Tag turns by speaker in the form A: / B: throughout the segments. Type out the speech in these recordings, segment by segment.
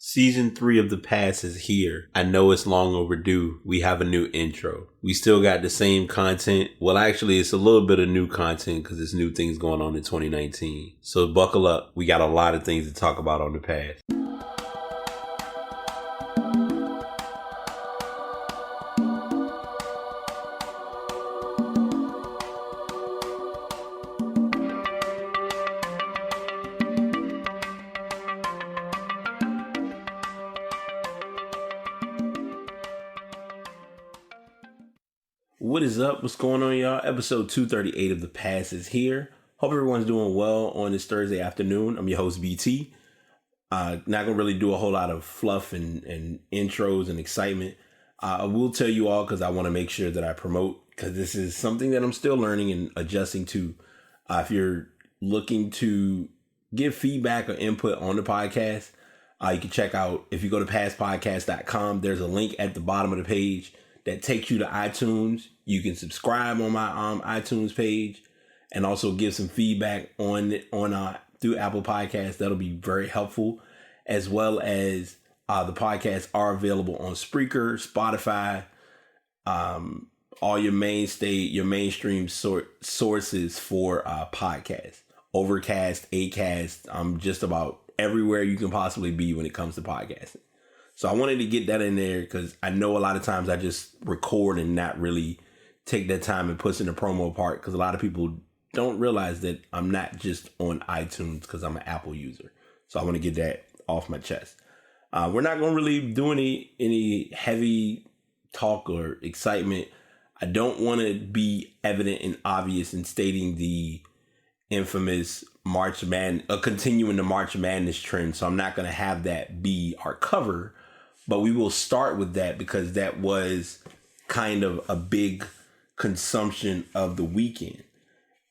A: Season 3 of The Pass is here. I know it's long overdue. We have a new intro. We still got the same content. Well, actually, it's a little bit of new content because there's new things going on in 2019. So buckle up. We got a lot of things to talk about on The Pass. What is up? What's going on, y'all? Episode 238 of The Pass is here. Hope everyone's doing well on this Thursday afternoon. I'm your host, BT. Not going to really do a whole lot of fluff and intros and excitement. I will tell you all because I want to make sure that I promote, because this is something that I'm still learning and adjusting to. If you're looking to give feedback or input on the podcast, you can check out, if you go to passpodcast.com, there's a link at the bottom of the page that takes you to iTunes. You can subscribe on my iTunes page and also give some feedback on through Apple Podcasts. That'll be very helpful, as well as the podcasts are available on Spreaker, Spotify, all your mainstream sources for podcasts, Overcast, Acast. I'm just about everywhere you can possibly be when it comes to podcasting. So I wanted to get that in there because I know a lot of times I just record and not really take that time and push in the promo part, because a lot of people don't realize that I'm not just on iTunes because I'm an Apple user. So I want to get that off my chest. We're not going to really do any heavy talk or excitement. I don't want to be evident and obvious in stating the infamous continuing the March Madness trend. So I'm not going to have that be our cover. But we will start with that because that was kind of a big consumption of the weekend.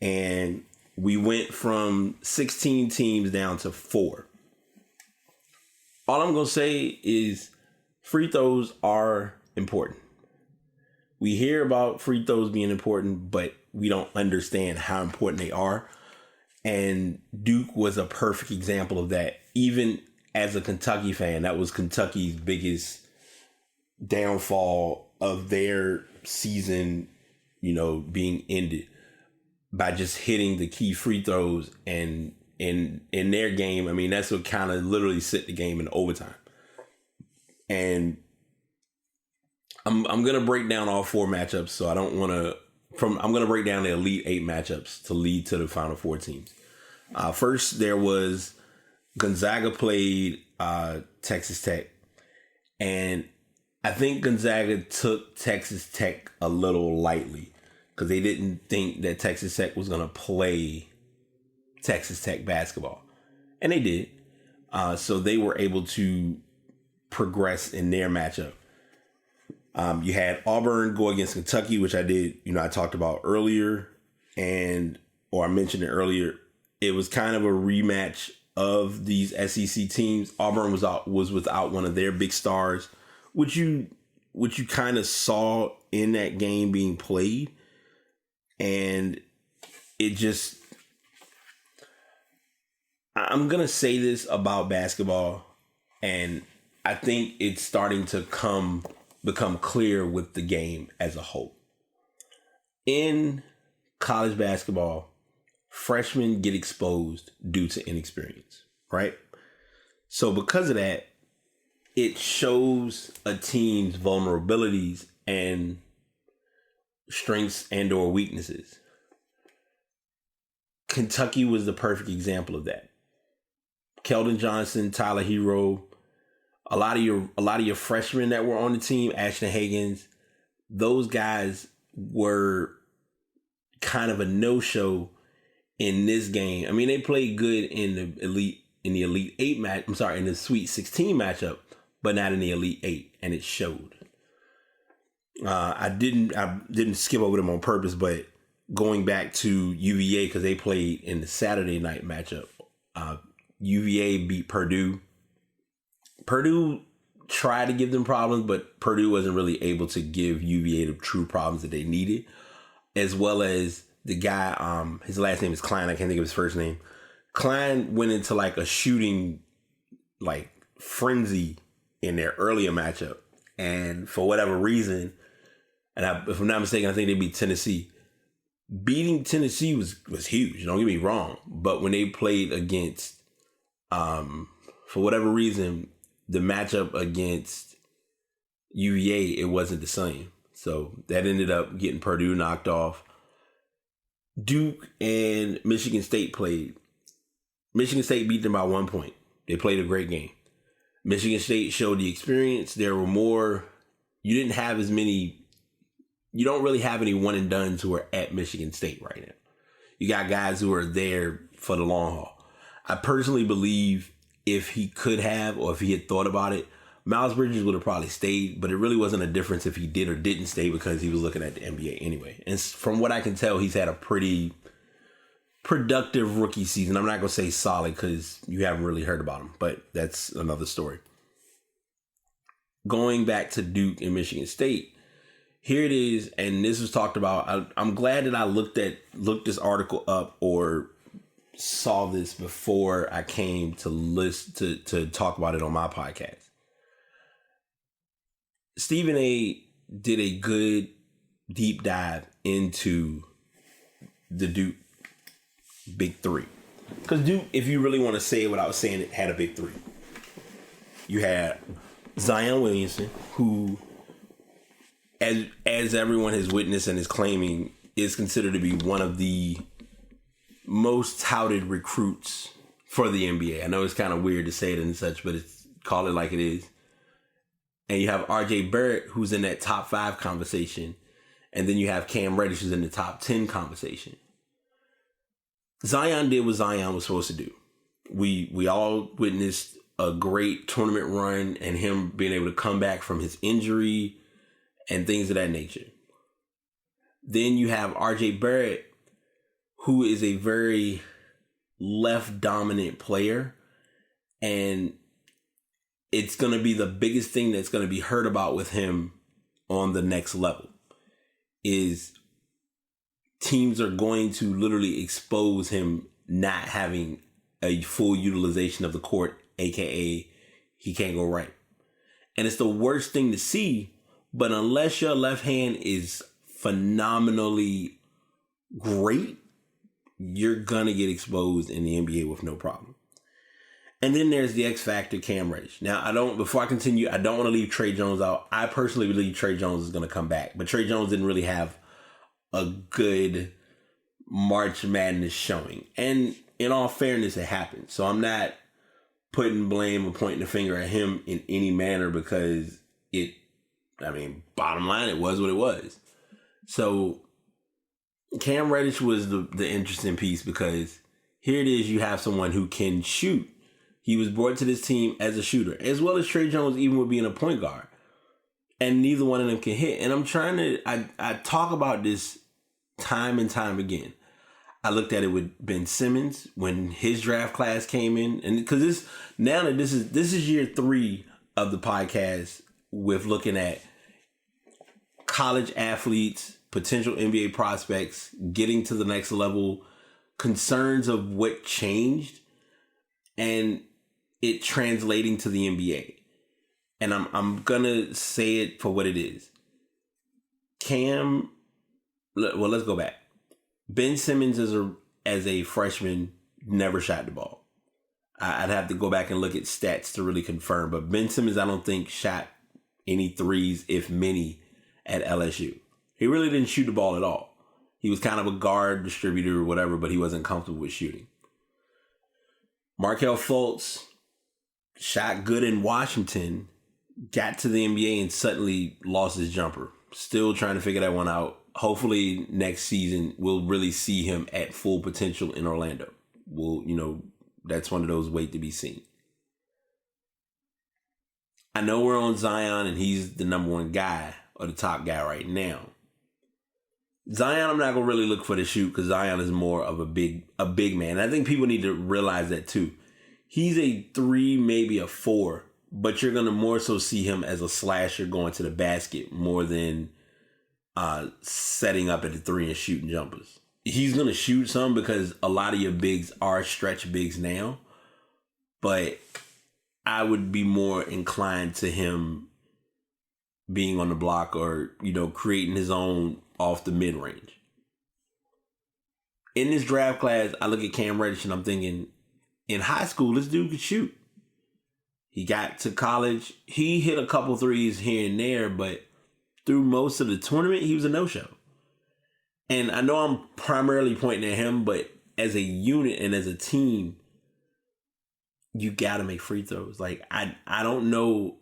A: And we went from 16 teams down to 4. All I'm going to say is free throws are important. We hear about free throws being important, but we don't understand how important they are. And Duke was a perfect example of that. Even as a Kentucky fan, that was Kentucky's biggest downfall of their season, being ended by just hitting the key free throws. And in their game, I mean, that's what kind of literally set the game in overtime. And I'm going to break down all 4 matchups. So I don't want to, I'm going to break down the Elite 8 matchups to lead to the Final 4 teams. First, there was Gonzaga played Texas Tech, and I think Gonzaga took Texas Tech a little lightly because they didn't think that Texas Tech was going to play Texas Tech basketball, and they did. So they were able to progress in their matchup. You had Auburn go against Kentucky, which I did, I talked about earlier, or I mentioned it earlier. It was kind of a rematch of these SEC teams. Auburn was without one of their big stars, which you kind of saw in that game being played. And I'm going to say this about basketball, and I think it's starting to become clear with the game as a whole. In college basketball, freshmen get exposed due to inexperience, right? So because of that, it shows a team's vulnerabilities and strengths and or weaknesses. Kentucky was the perfect example of that. Keldon Johnson, Tyler Hero, a lot of your freshmen that were on the team, Ashton Higgins, those guys were kind of a no-show in this game. I mean, they played good in the Elite 8 match. I'm sorry, in the Sweet 16 matchup, but not in the Elite 8, and it showed. I didn't skip over them on purpose, but going back to UVA, because they played in the Saturday night matchup, UVA beat Purdue. Purdue tried to give them problems, but Purdue wasn't really able to give UVA the true problems that they needed, as well as the guy, his last name is Klein. I can't think of his first name. Klein went into like a shooting frenzy in their earlier matchup. And for whatever reason, if I'm not mistaken, I think they beat Tennessee. Beating Tennessee was huge, don't get me wrong. But when they played against, for whatever reason, the matchup against UVA, it wasn't the same. So that ended up getting Purdue knocked off. Duke and Michigan State played. Michigan State beat them by 1 point. They played a great game. Michigan State showed the experience. There were more. You didn't have as many. You don't really have any one and dones who are at Michigan State right now. You got guys who are there for the long haul. I personally believe if he could have, or if he had thought about it, Miles Bridges would have probably stayed, but it really wasn't a difference if he did or didn't stay because he was looking at the NBA anyway. And from what I can tell, he's had a pretty productive rookie season. I'm not going to say solid because you haven't really heard about him, but that's another story. Going back to Duke and Michigan State, here it is, and this was talked about. I'm glad that I looked this article up or saw this before I came to talk about it on my podcast. Stephen A. did a good deep dive into the Duke Big Three. Because Duke, if you really want to say it without saying it, had a Big Three. You had Zion Williamson, who, as everyone has witnessed and is claiming, is considered to be one of the most touted recruits for the NBA. I know it's kind of weird to say it and such, but call it like it is. And you have RJ Barrett, who's in that top 5 conversation. And then you have Cam Reddish, who's in the top 10 conversation. Zion did what Zion was supposed to do. We all witnessed a great tournament run and him being able to come back from his injury and things of that nature. Then you have RJ Barrett, who is a very left dominant player. And it's going to be the biggest thing that's going to be heard about with him on the next level is teams are going to literally expose him not having a full utilization of the court, aka he can't go right. And it's the worst thing to see, but unless your left hand is phenomenally great, you're going to get exposed in the NBA with no problem. And then there's the X factor, Cam Reddish. Now, before I continue, I don't want to leave Trey Jones out. I personally believe Trey Jones is going to come back, but Trey Jones didn't really have a good March Madness showing. And in all fairness, it happened. So I'm not putting blame or pointing the finger at him in any manner because bottom line, it was what it was. So Cam Reddish was the interesting piece because here it is, you have someone who can shoot. He was brought to this team as a shooter, as well as Trey Jones, even with being a point guard. And neither one of them can hit. And I talk about this time and time again. I looked at it with Ben Simmons when his draft class came in. And because this is year 3 of the podcast with looking at college athletes, potential NBA prospects, getting to the next level, concerns of what changed, and it translating to the NBA. And I'm gonna say it for what it is. Let's go back. Ben Simmons as a freshman never shot the ball. I'd have to go back and look at stats to really confirm, but Ben Simmons I don't think shot any threes, if many, at LSU. He really didn't shoot the ball at all. He was kind of a guard distributor or whatever, but he wasn't comfortable with shooting. Markelle Fultz shot good in Washington, got to the NBA and suddenly lost his jumper. Still trying to figure that one out. Hopefully next season we'll really see him at full potential in Orlando. That's one of those wait to be seen. I know we're on Zion and he's the number one guy or the top guy right now. Zion, I'm not going to really look for the shoot because Zion is more of a big man. And I think people need to realize that too. He's a 3, maybe a 4, but you're going to more so see him as a slasher going to the basket more than setting up at the 3 and shooting jumpers. He's going to shoot some because a lot of your bigs are stretch bigs now, but I would be more inclined to him being on the block or, creating his own off the mid-range. In this draft class, I look at Cam Reddish and I'm thinking, in high school, this dude could shoot. He got to college. He hit a couple threes here and there, but through most of the tournament, he was a no-show. And I know I'm primarily pointing at him, but as a unit and as a team, you got to make free throws. Like, I don't know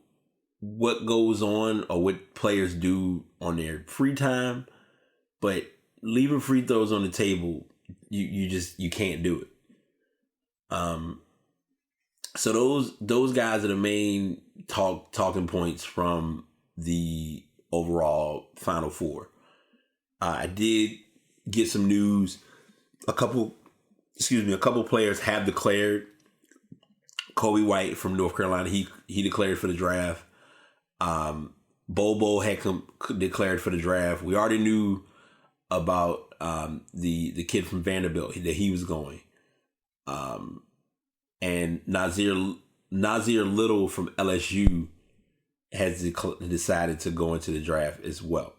A: what goes on or what players do on their free time, but leaving free throws on the table, you can't do it. So those guys are the main talking points from the overall Final Four. I did get some news. A couple players have declared. Kobe White from North Carolina, he declared for the draft. Bobo had declared for the draft. We already knew about the kid from Vanderbilt that he was going. And Nazir Little from LSU has decided to go into the draft as well.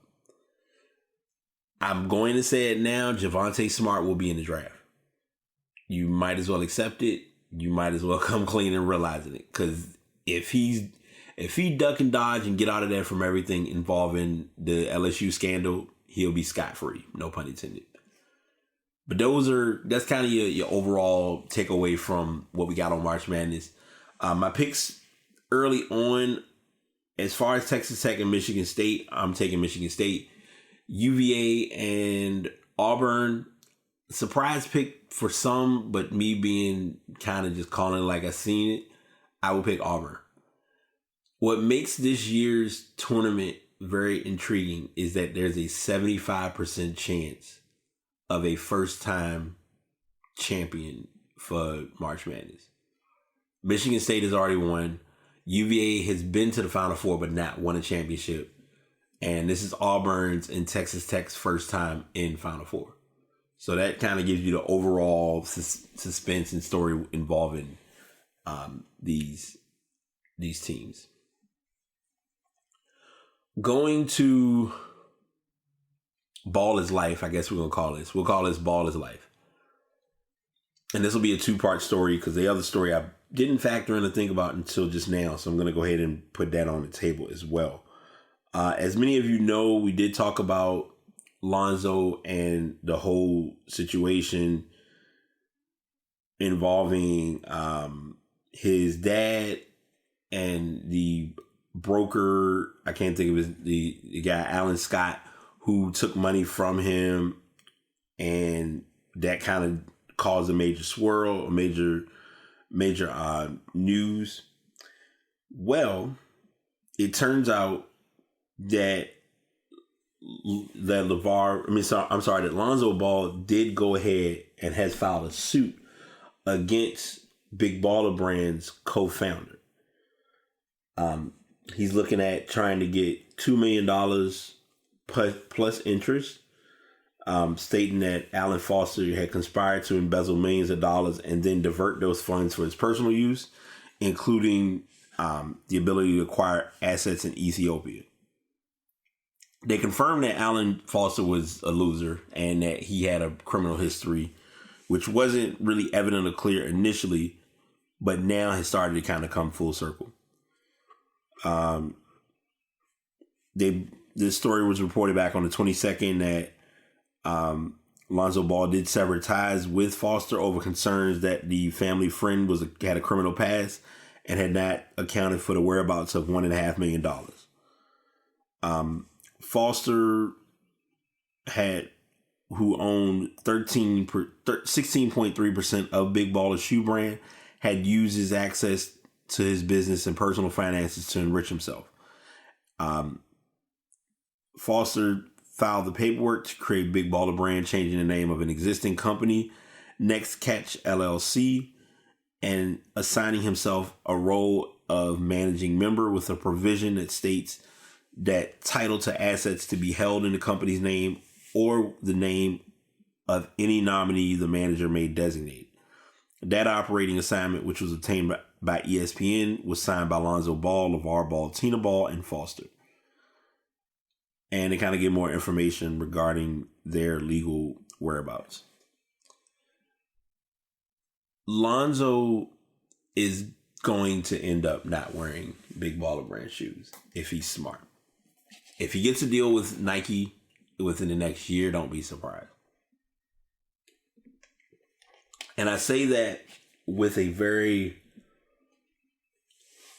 A: I'm going to say it now, Javonte Smart will be in the draft. You might as well accept it. You might as well come clean and realizing it. Because if he duck and dodge and get out of there from everything involving the LSU scandal, he'll be scot-free. No pun intended. But that's kind of your overall takeaway from what we got on March Madness. My picks early on, as far as Texas Tech and Michigan State, I'm taking Michigan State. UVA and Auburn, surprise pick for some, but me being kind of just calling it like I seen it, I will pick Auburn. What makes this year's tournament very intriguing is that there's a 75% chance of a first-time champion for March Madness. Michigan State has already won. UVA has been to the Final Four but not won a championship. And this is Auburn's and Texas Tech's first time in Final Four. So that kind of gives you the overall suspense and story involving these teams. Going to Ball is Life, I guess we're going to call this. We'll call this Ball is Life. And this will be a two-part story because the other story I didn't factor in to think about until just now. So I'm going to go ahead and put that on the table as well. As many of you know, we did talk about Lonzo and the whole situation involving his dad and the broker, I can't think of the guy, Alan Scott, who took money from him, and that kind of caused a major swirl, a major news. Well, it turns out that Lonzo Ball did go ahead and has filed a suit against Big Baller Brand's co-founder. He's looking at trying to get $2 million plus interest, stating that Alan Foster had conspired to embezzle millions of dollars and then divert those funds for his personal use, including the ability to acquire assets in Ethiopia. They confirmed that Alan Foster was a loser and that he had a criminal history, which wasn't really evident or clear initially, but now has started to kind of come full circle. This story was reported back on the 22nd that Lonzo Ball did sever ties with Foster over concerns that the family friend had a criminal past and had not accounted for the whereabouts of $1.5 million. Foster who owned 16.3% of Big Baller's shoe brand, had used his access to his business and personal finances to enrich himself. Foster filed the paperwork to create Big Baller Brand, changing the name of an existing company, Next Catch LLC, and assigning himself a role of managing member with a provision that states that title to assets to be held in the company's name or the name of any nominee the manager may designate. That operating assignment, which was obtained by ESPN was signed by Lonzo Ball, LeVar Ball, Tina Ball, and Foster. And they kind of get more information regarding their legal whereabouts. Lonzo is going to end up not wearing Big Baller Brand shoes if he's smart. If he gets a deal with Nike within the next year, don't be surprised. And I say that with a very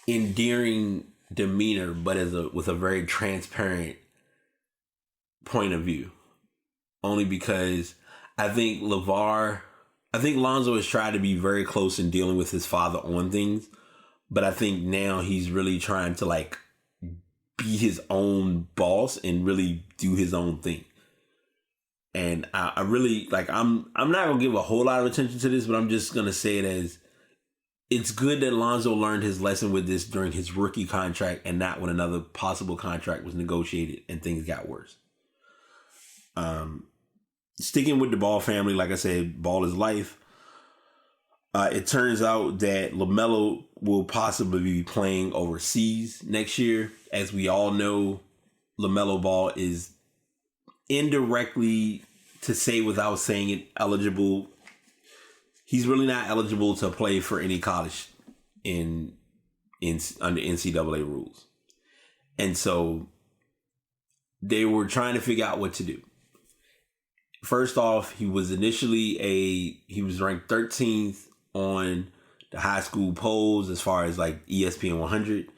A: endearing demeanor, but with a very transparent point of view. Only because I think Lonzo has tried to be very close in dealing with his father on things, but I think now he's really trying to like be his own boss and really do his own thing. And I really like, I'm not going to give a whole lot of attention to this, but I'm just going to say it as it's good that Lonzo learned his lesson with this during his rookie contract and not when another possible contract was negotiated and things got worse. Sticking with the Ball family, like I said, Ball is life. It turns out that LaMelo will possibly be playing overseas next year. As we all know, LaMelo Ball is indirectly, to say without saying it, eligible. He's really not eligible to play for any college in under NCAA rules. And so they were trying to figure out what to do. First off, he was ranked 13th on the high school polls as far as like ESPN 100.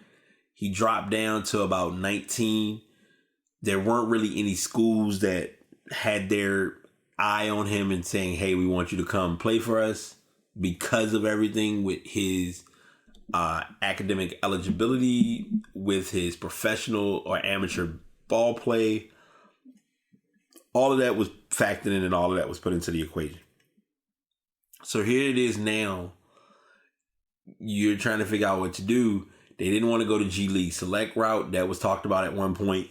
A: He dropped down to about 19. There weren't really any schools that had their eye on him and saying, hey, we want you to come play for us because of everything with his academic eligibility, with his professional or amateur ball play. All of that was factored in and all of that was put into the equation. So here it is now. You're trying to figure out what to do. They didn't want to go to G League Select route. That was talked about at one point.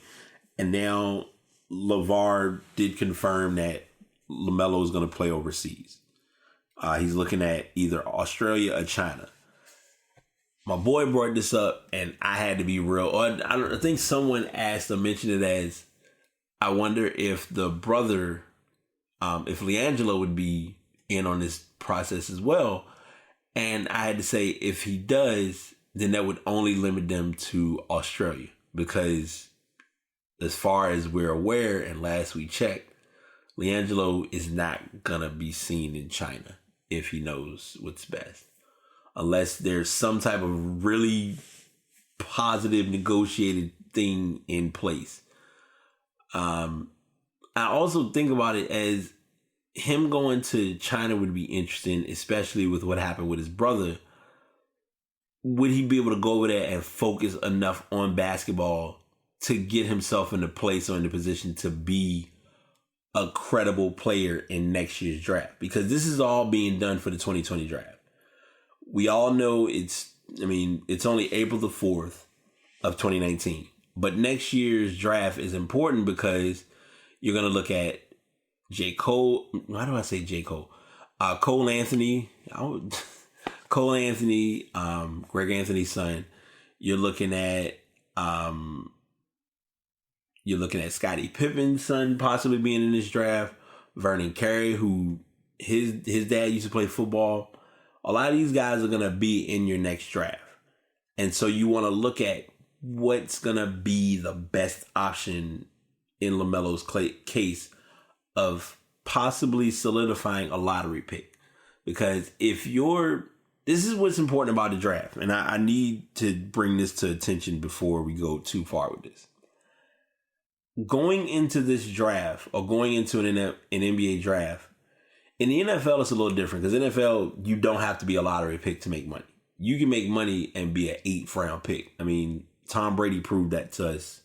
A: And now LeVar did confirm that LaMelo is going to play overseas. He's looking at either Australia or China. My boy brought this up and I had to be real. I think someone asked or mentioned it as, I wonder if the brother, if LiAngelo would be in on this process as well. And I had to say, if he does, then that would only limit them to Australia. Because as far as we're aware, and last we checked, LiAngelo is not going to be seen in China if he knows what's best. Unless there's some type of really positive negotiated thing in place. I also think about it as him going to China would be interesting, especially with what happened with his brother. Would he be able to go over there and focus enough on basketball to get himself in the place or in the position to be a credible player in next year's draft? Because this is all being done for the 2020 draft. We all know it's only April the 4th of 2019. But next year's draft is important because you're going to look at J. Cole. Why do I say J. Cole? Cole Anthony. Cole Anthony, Greg Anthony's son. You're looking at Scottie Pippen's son possibly being in this draft. Vernon Carey, who his dad used to play football. A lot of these guys are going to be in your next draft. And so you want to look at what's going to be the best option in LaMelo's case of possibly solidifying a lottery pick. Because this is what's important about the draft. And I need to bring this to attention before we go too far with this. Going into this draft or going into an NBA draft, in the NFL, it's a little different because NFL, you don't have to be a lottery pick to make money. You can make money and be an 8th round pick. I mean, Tom Brady proved that to us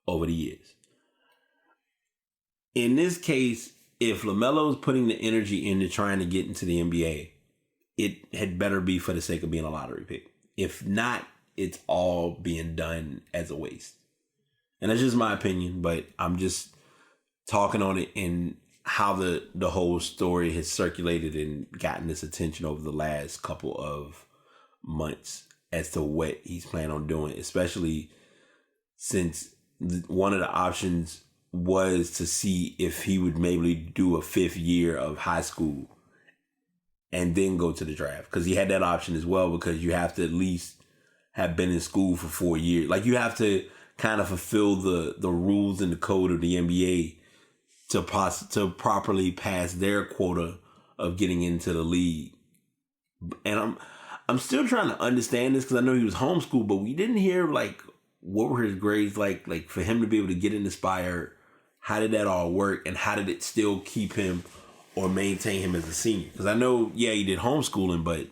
A: over the years. In this case, if LaMelo is putting the energy into trying to get into the NBA, it had better be for the sake of being a lottery pick. If not, it's all being done as a waste. And that's just my opinion, but I'm just talking on it in how the whole story has circulated and gotten this attention over the last couple of months as to what he's planning on doing, especially since one of the options was to see if he would maybe do a 5th year of high school and then go to the draft. Because he had that option as well, because you have to at least have been in school for 4 years. Like, you have to kind of fulfill the rules and the code of the NBA to properly pass their quota of getting into the league. And I'm still trying to understand this, because I know he was homeschooled, but we didn't hear like what were his grades like for him to be able to get into Spire. How did that all work, and how did it still keep him or maintain him as a senior? Because I know, yeah, he did homeschooling, but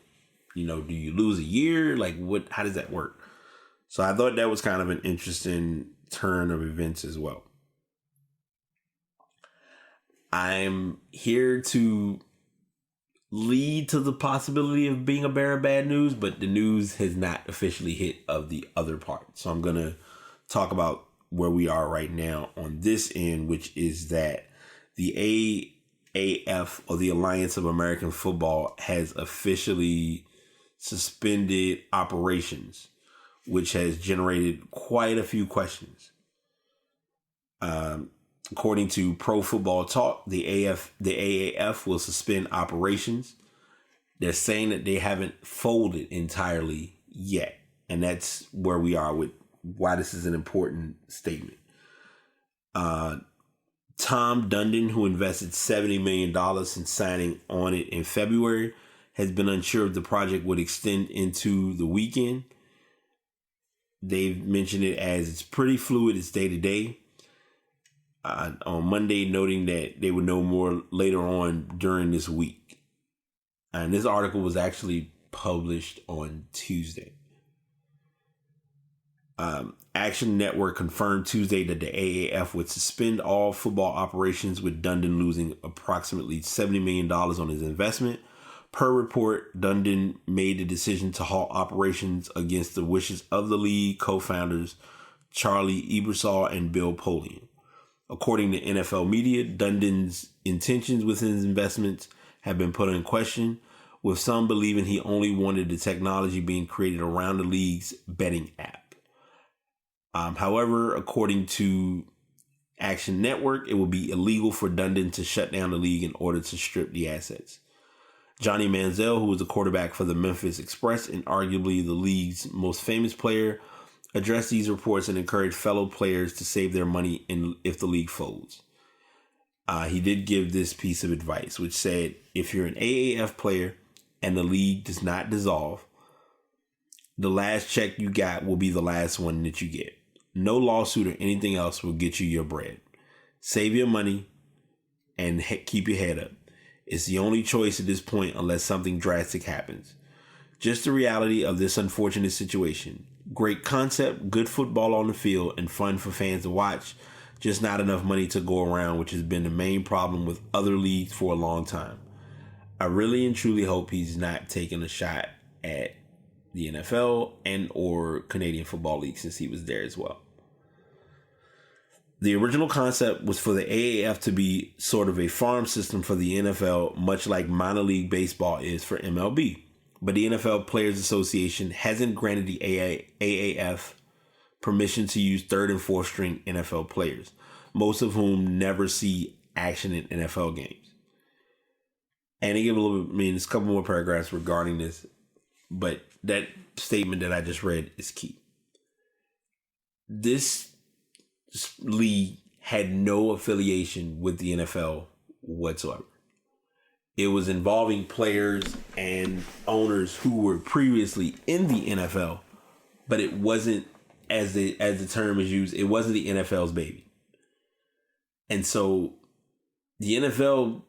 A: do you lose a year? Like, what? How does that work? So I thought that was kind of an interesting turn of events as well. I'm here to lead to the possibility of being a bearer of bad news, but the news has not officially hit of the other part. So I'm going to talk about where we are right now on this end, which is that the AAF, or the Alliance of American Football, has officially suspended operations, which has generated quite a few questions. According to Pro Football Talk, the AAF will suspend operations. They're saying that they haven't folded entirely yet. And that's where we are with why this is an important statement. Tom Dundon, who invested $70 million in signing on it in February, has been unsure if the project would extend into the weekend. They've mentioned it as it's pretty fluid, it's day to day. On Monday, noting that they would know more later on during this week. And this article was actually published on Tuesday. Action Network confirmed Tuesday that the AAF would suspend all football operations, with Dundon losing approximately $70 million on his investment. Per report, Dundon made the decision to halt operations against the wishes of the league co-founders Charlie Ebersol and Bill Polian. According to NFL media, Dundon's intentions with his investments have been put in question, with some believing he only wanted the technology being created around the league's betting app. However, according to Action Network, it will be illegal for Dundon to shut down the league in order to strip the assets. Johnny Manziel, who was the quarterback for the Memphis Express and arguably the league's most famous player, addressed these reports and encouraged fellow players to save their money if the league folds. He did give this piece of advice, which said, if you're an AAF player and the league does not dissolve, the last check you got will be the last one that you get. No lawsuit or anything else will get you your bread. Save your money and keep your head up. It's the only choice at this point unless something drastic happens. Just the reality of this unfortunate situation. Great concept, good football on the field, and fun for fans to watch. Just not enough money to go around, which has been the main problem with other leagues for a long time. I really and truly hope he's not taking a shot at the NFL and or Canadian Football League, since he was there as well. The original concept was for the AAF to be sort of a farm system for the NFL, much like minor league baseball is for MLB. But the NFL Players Association hasn't granted the AAF permission to use third and fourth string NFL players, most of whom never see action in NFL games. And they give a little bit, there's a couple more paragraphs regarding this, but that statement that I just read is key. This league had no affiliation with the NFL whatsoever. It was involving players and owners who were previously in the NFL, but it wasn't, as the term is used, it wasn't the NFL's baby. And so the NFL,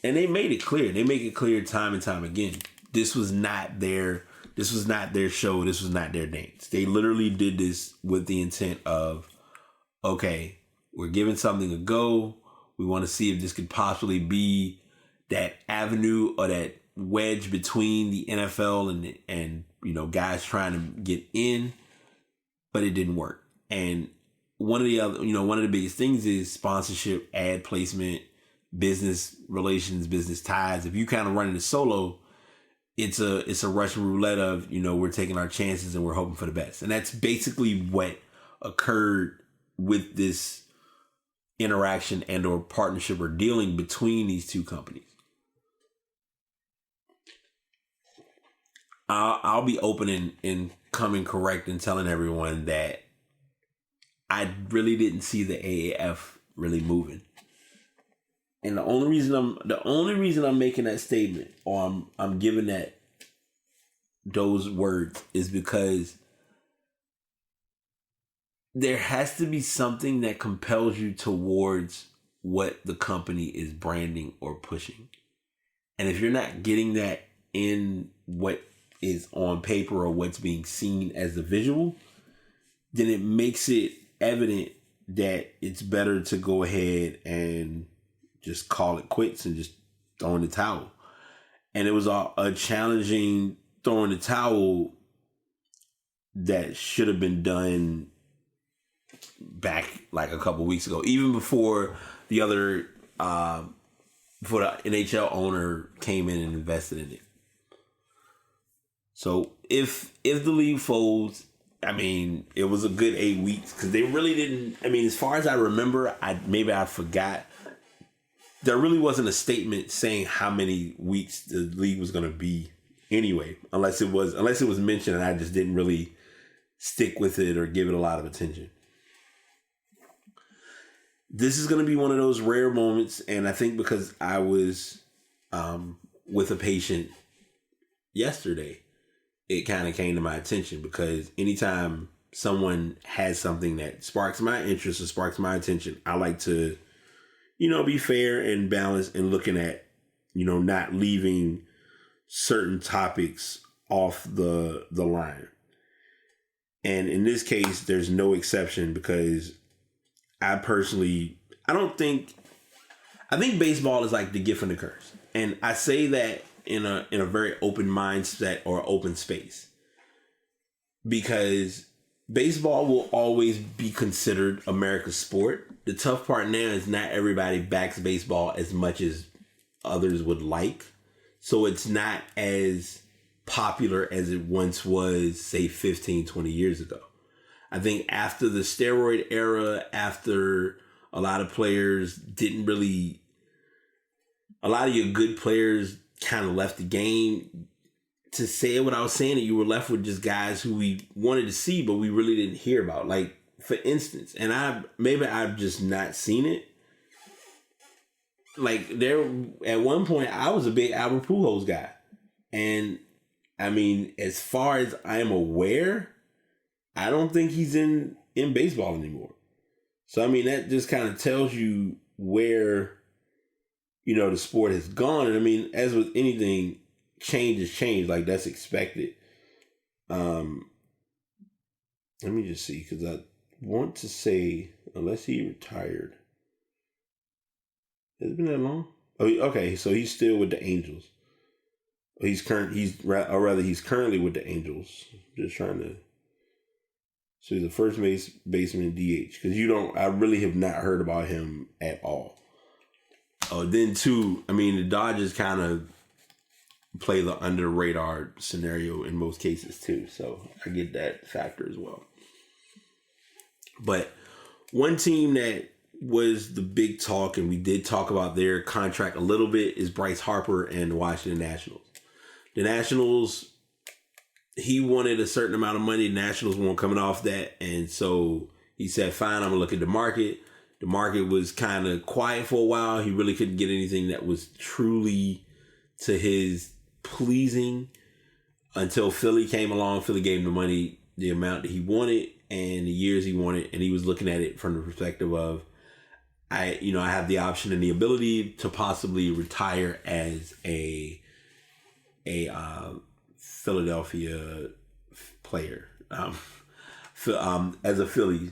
A: and they made it clear, they make it clear time and time again, this was not their show, this was not their dance. They literally did this with the intent of, okay, we're giving something a go. We want to see if this could possibly be that avenue or that wedge between the NFL and guys trying to get in, but it didn't work. And one of the biggest things is sponsorship, ad placement, business relations, business ties. If you kind of running it solo, it's a Russian roulette of, we're taking our chances and we're hoping for the best. And that's basically what occurred with this interaction and or partnership or dealing between these two companies. I'll be open and coming correct and telling everyone that I really didn't see the AAF really moving. And the only reason I'm making that statement, or I'm giving those words, is because there has to be something that compels you towards what the company is branding or pushing. And if you're not getting that in what is on paper or what's being seen as the visual, then it makes it evident that it's better to go ahead and just call it quits and just throw in the towel. And it was a challenging throwing the towel that should have been done back like a couple weeks ago, even before the other before the NHL owner came in and invested in it. So if the league folds, I mean, it was a good 8 weeks because they really didn't. I mean, as far as I remember, I forgot. There really wasn't a statement saying how many weeks the league was going to be anyway, unless it was mentioned and I just didn't really stick with it or give it a lot of attention. This is going to be one of those rare moments, and I think because I was with a patient yesterday, it kind of came to my attention because anytime someone has something that sparks my interest or sparks my attention, I like to, be fair and balanced and looking at, not leaving certain topics off the line. And in this case, there's no exception because I think baseball is like the gift and the curse. And I say that in a very open mindset or open space, because baseball will always be considered America's sport. The tough part now is not everybody backs baseball as much as others would like. So it's not as popular as it once was, say, 15, 20 years ago. I think after the steroid era, after a lot of players a lot of your good players kind of left the game, to say it without saying it, you were left with just guys who we wanted to see, but we really didn't hear about. Like, for instance, and I've just not seen it. Like, at one point, I was a big Albert Pujols guy. And, I mean, as far as I'm aware, I don't think he's in baseball anymore. So, I mean, that just kind of tells you where, the sport has gone. And, I mean, as with anything, change is change. Like, that's expected. Let me just see, because I want to say, unless he retired. Has it been that long? Oh, okay. So he's still with the Angels. He's currently with the Angels. Just trying to. So he's the first baseman DH, because I really have not heard about him at all. Oh, then too, I mean, the Dodgers kind of play the under radar scenario in most cases too. So I get that factor as well. But one team that was the big talk, and we did talk about their contract a little bit, is Bryce Harper and the Washington Nationals. The Nationals, he wanted a certain amount of money. The Nationals weren't coming off that. And so he said, fine, I'm going to look at the market. The market was kind of quiet for a while. He really couldn't get anything that was truly to his pleasing until Philly came along. Philly gave him the money, the amount that he wanted and the years he wanted. And he was looking at it from the perspective of, I have the option and the ability to possibly retire as a Philadelphia player, as a Philly,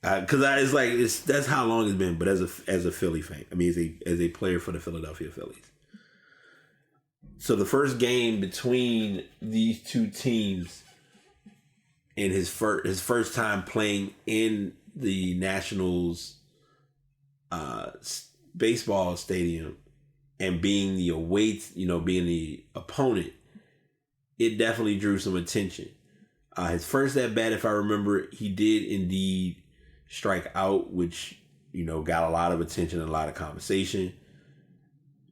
A: because that's how long it's been. But as a Philly fan, I mean, as a player for the Philadelphia Phillies. So the first game between these two teams, in his first time playing in the Nationals baseball stadium, and being the away, being the opponent, it definitely drew some attention. His first at bat, if I remember, he did indeed strike out, which, got a lot of attention and a lot of conversation.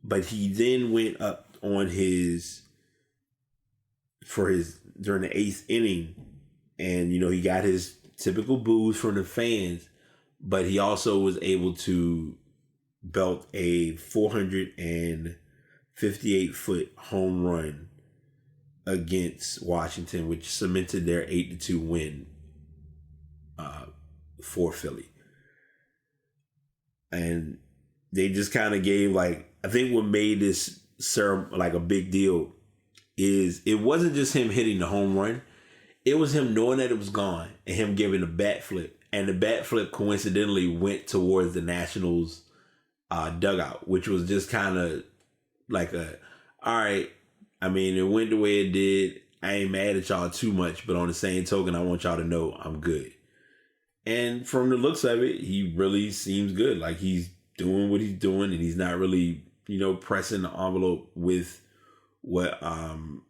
A: But he then went up on during the 8th inning, and, he got his typical boos from the fans, but he also was able to belt a 458-foot home run against Washington, which cemented their 8-2 win for Philly. And they just kind of gave, I think what made this a big deal is it wasn't just him hitting the home run. It was him knowing that it was gone and him giving a bat flip. And the bat flip coincidentally went towards the Nationals dugout, which was just kind of all right, I mean, it went the way it did. I ain't mad at y'all too much, but on the same token, I want y'all to know I'm good. And from the looks of it, he really seems good. Like he's doing what he's doing, and he's not really, pressing the envelope with what all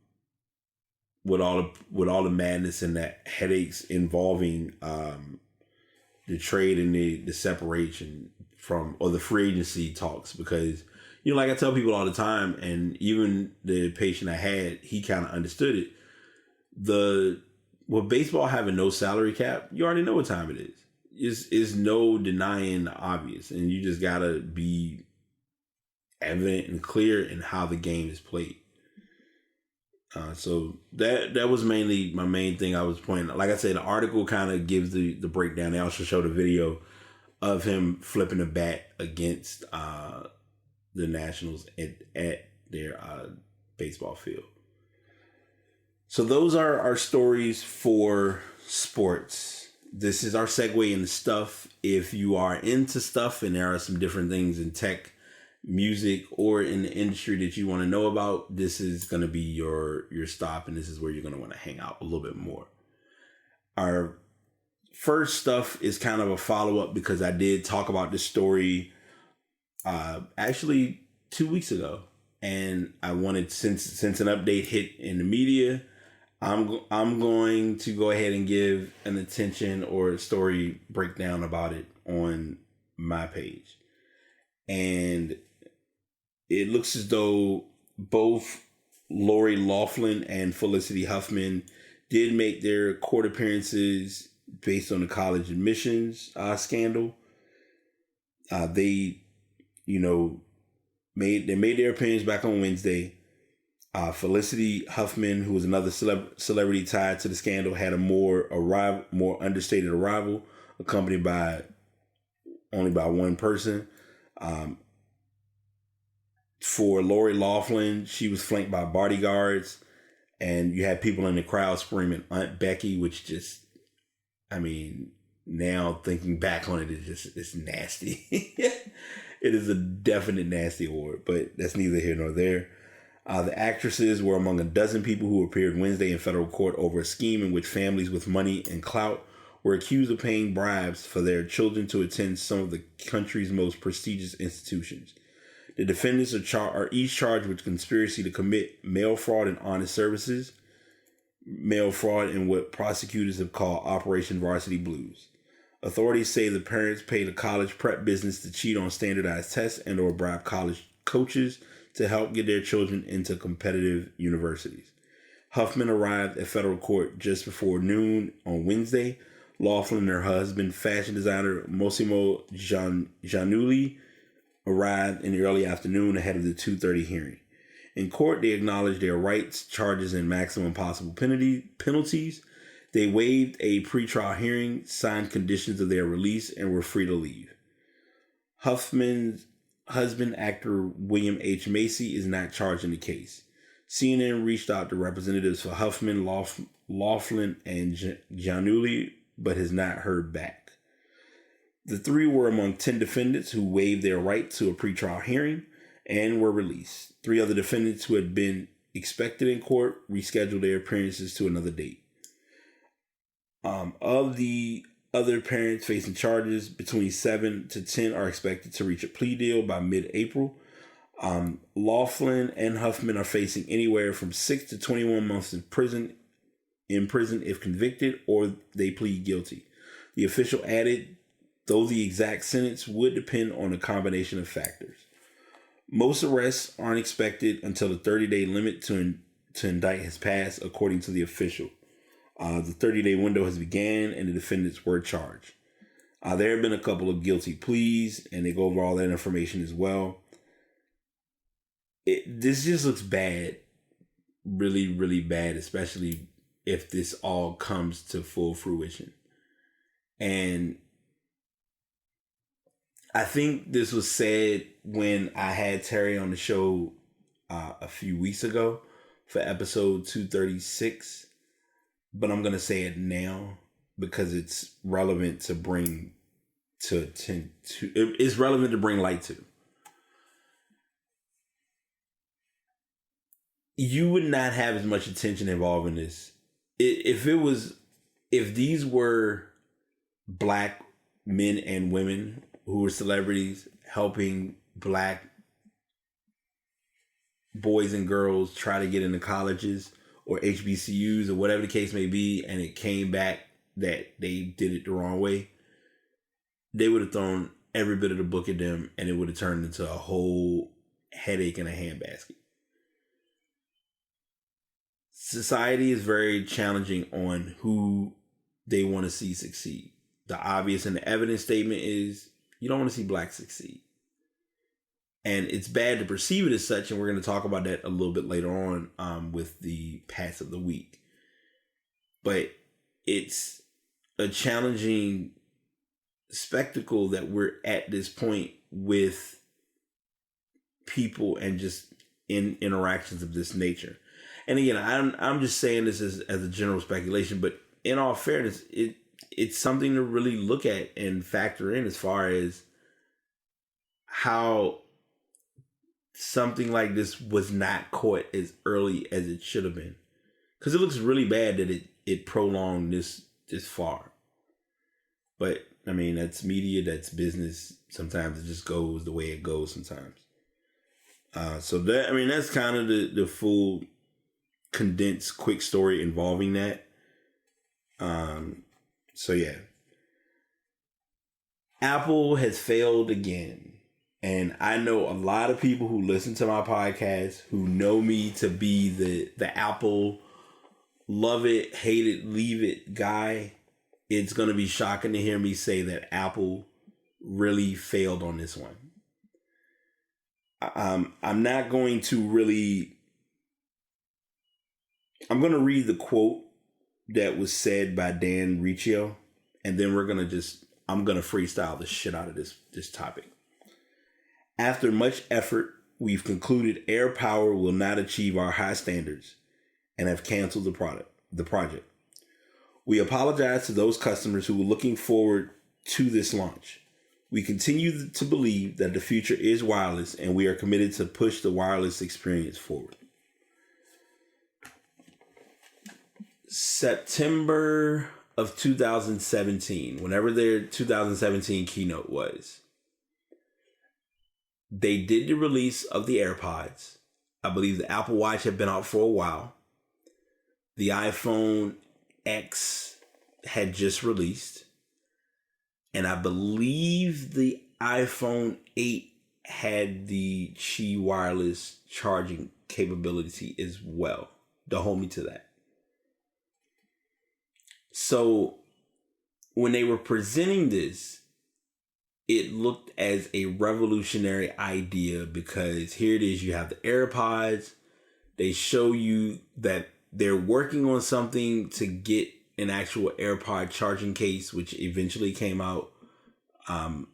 A: the madness and the headaches involving the trade and the separation or the free agency talks. Because like I tell people all the time, and even the patient I had, he kind of understood it. With baseball having no salary cap, you already know what time it is. It's no denying the obvious, and you just gotta be evident and clear in how the game is played. So that was mainly my main thing I was pointing out. Like I said, the article kind of gives the breakdown. They also show the video of him flipping a bat against the Nationals at their baseball field. So those are our stories for sports. This is our segue into stuff. If you are into stuff and there are some different things in tech, music, or in the industry that you want to know about, this is going to be your stop, and this is where you're going to want to hang out a little bit more. Our first stuff is kind of a follow-up because I did talk about this story actually 2 weeks ago, and I wanted, since an update hit in the media, I'm going to go ahead and give an attention or a story breakdown about it on my page. And it looks as though both Lori Loughlin and Felicity Huffman did make their court appearances based on the college admissions scandal. They made their appearance back on Wednesday. Felicity Huffman, who was another celebrity tied to the scandal, had a more understated arrival, accompanied only by one person. For Lori Loughlin, she was flanked by bodyguards, and you had people in the crowd screaming "Aunt Becky," which just, now thinking back on it, it's nasty. It is a definite nasty award, but that's neither here nor there. The actresses were among a dozen people who appeared Wednesday in federal court over a scheme in which families with money and clout were accused of paying bribes for their children to attend some of the country's most prestigious institutions. The defendants are each charged with conspiracy to commit mail fraud and honest services, mail fraud in what prosecutors have called Operation Varsity Blues. Authorities say the parents paid a college prep business to cheat on standardized tests and or bribe college coaches to help get their children into competitive universities. Huffman arrived at federal court just before noon on Wednesday. Loughlin and her husband, fashion designer Massimo Giannulli, arrived in the early afternoon ahead of the 2:30 hearing. In court, they acknowledged their rights, charges, and maximum possible penalties. They waived a pretrial hearing, signed conditions of their release, and were free to leave. Huffman's husband, actor William H. Macy, is not charged in the case. CNN reached out to representatives for Huffman, Loughlin, and Giannulli, but has not heard back. The three were among 10 defendants who waived their right to a pretrial hearing and were released. 3 other defendants who had been expected in court rescheduled their appearances to another date. Of the other parents facing charges, between 7 to 10 are expected to reach a plea deal by mid-April. Laughlin and Huffman are facing anywhere from 6 to 21 months in prison if convicted or they plead guilty. The official added, though the exact sentence would depend on a combination of factors. Most arrests aren't expected until the 30-day limit to indict has passed, according to the official. The 30-day window has began and the defendants were charged. There have been a couple of guilty pleas, and they go over all that information as well. This just looks bad. Really, really bad, especially if this all comes to full fruition. And I think this was said when I had Terry on the show a few weeks ago for episode 236. But I'm going to say it now because it's relevant to bring it's relevant to bring light to. You would not have as much attention involved in this if these were black men and women who were celebrities helping black boys and girls try to get into colleges or HBCUs or whatever the case may be, and it came back that they did it the wrong way, they would have thrown every bit of the book at them, and it would have turned into a whole headache in a handbasket. Society is very challenging on who they want to see succeed. The obvious and the evidence statement is you don't want to see blacks succeed. And it's bad to perceive it as such, and we're going to talk about that a little bit later on with the Pass of the Week. But it's a challenging spectacle that we're at this point with people and just in interactions of this nature. And again, I'm just saying this as a general speculation, but in all fairness, it's something to really look at and factor in as far as how something like this was not caught as early as it should have been. Because it looks really bad that it prolonged this far. But, I mean, that's media, that's business. Sometimes it just goes the way it goes sometimes. So that's kind of the full condensed quick story involving that. So yeah. Apple has failed again. And I know a lot of people who listen to my podcast who know me to be the Apple love it, hate it, leave it guy. It's going to be shocking to hear me say that Apple really failed on this one. I'm not going to really... I'm going to read the quote that was said by Dan Riccio, and then I'm going to freestyle the shit out of this topic. After much effort, we've concluded AirPower will not achieve our high standards and have canceled the project. We apologize to those customers who were looking forward to this launch. We continue to believe that the future is wireless, and we are committed to push the wireless experience forward. September of 2017, whenever their 2017 keynote was, they did the release of the AirPods. I believe the Apple Watch had been out for a while. The iPhone X had just released. And I believe the iPhone 8 had the Qi wireless charging capability as well. Don't hold me to that. So when they were presenting this, it looked as a revolutionary idea because here it is. You have the AirPods. They show you that they're working on something to get an actual AirPod charging case, which eventually came out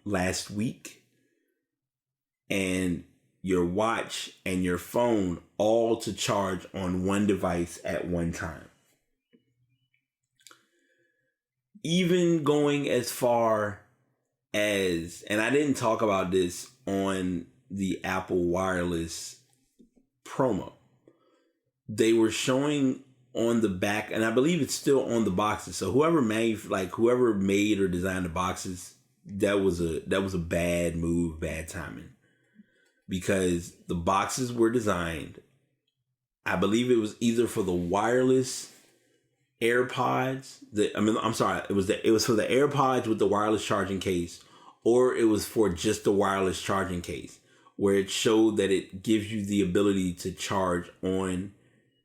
A: last week. And your watch and your phone all to charge on one device at one time. Even going as far as, and I didn't talk about this on the Apple Wireless promo, they were showing on the back, and I believe it's still on the boxes. So whoever made or designed the boxes, that was a bad move, bad timing. because the boxes were designed, I believe it was either for the wireless AirPods. It was for the AirPods with the wireless charging case, or it was for just the wireless charging case, where it showed that it gives you the ability to charge on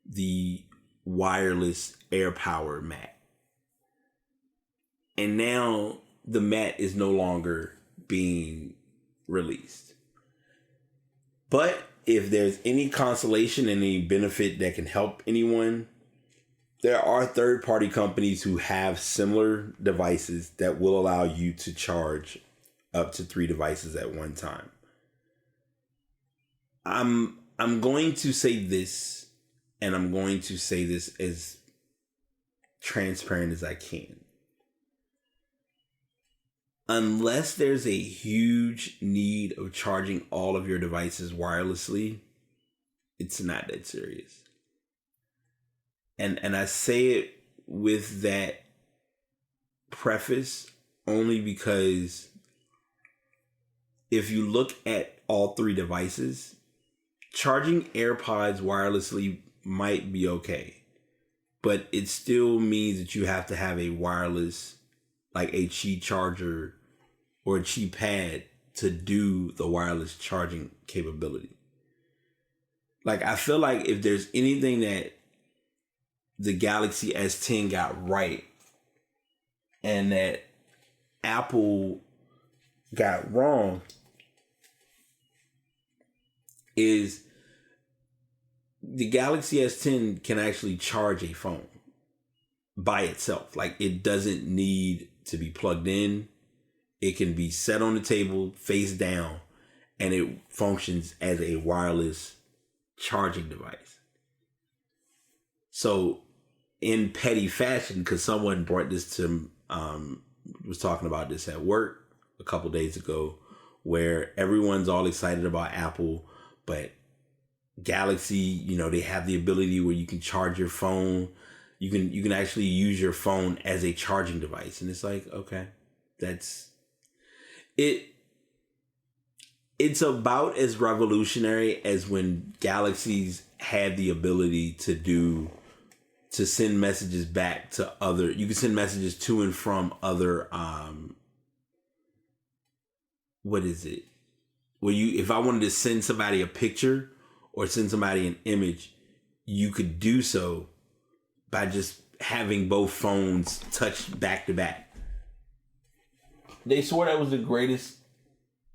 A: the wireless AirPower mat. And now the mat is no longer being released. But if there's any consolation and any benefit that can help anyone, there are third-party companies who have similar devices that will allow you to charge up to 3 devices at one time. I'm going to say this, and I'm going to say this as transparent as I can. Unless there's a huge need of charging all of your devices wirelessly, it's not that serious. And I say it with that preface only because if you look at all 3 devices, charging AirPods wirelessly might be okay, but it still means that you have to have a wireless, like a Qi charger or a Qi pad to do the wireless charging capability. Like, I feel like if there's anything that the Galaxy S10 got right and that Apple got wrong, is the Galaxy S10 can actually charge a phone by itself. Like, it doesn't need to be plugged in. It can be set on the table, face down, and it functions as a wireless charging device. So, in petty fashion, because someone brought this to, was talking about this at work a couple days ago, where everyone's all excited about Apple, but Galaxy, they have the ability where you can charge your phone. You can actually use your phone as a charging device. And it's like, okay, that's it. It's about as revolutionary as when Galaxies had the ability to send messages back to other, you can send messages to and from other, what is it? Where if I wanted to send somebody a picture or send somebody an image, you could do so by just having both phones touched back to back. They swore that was the greatest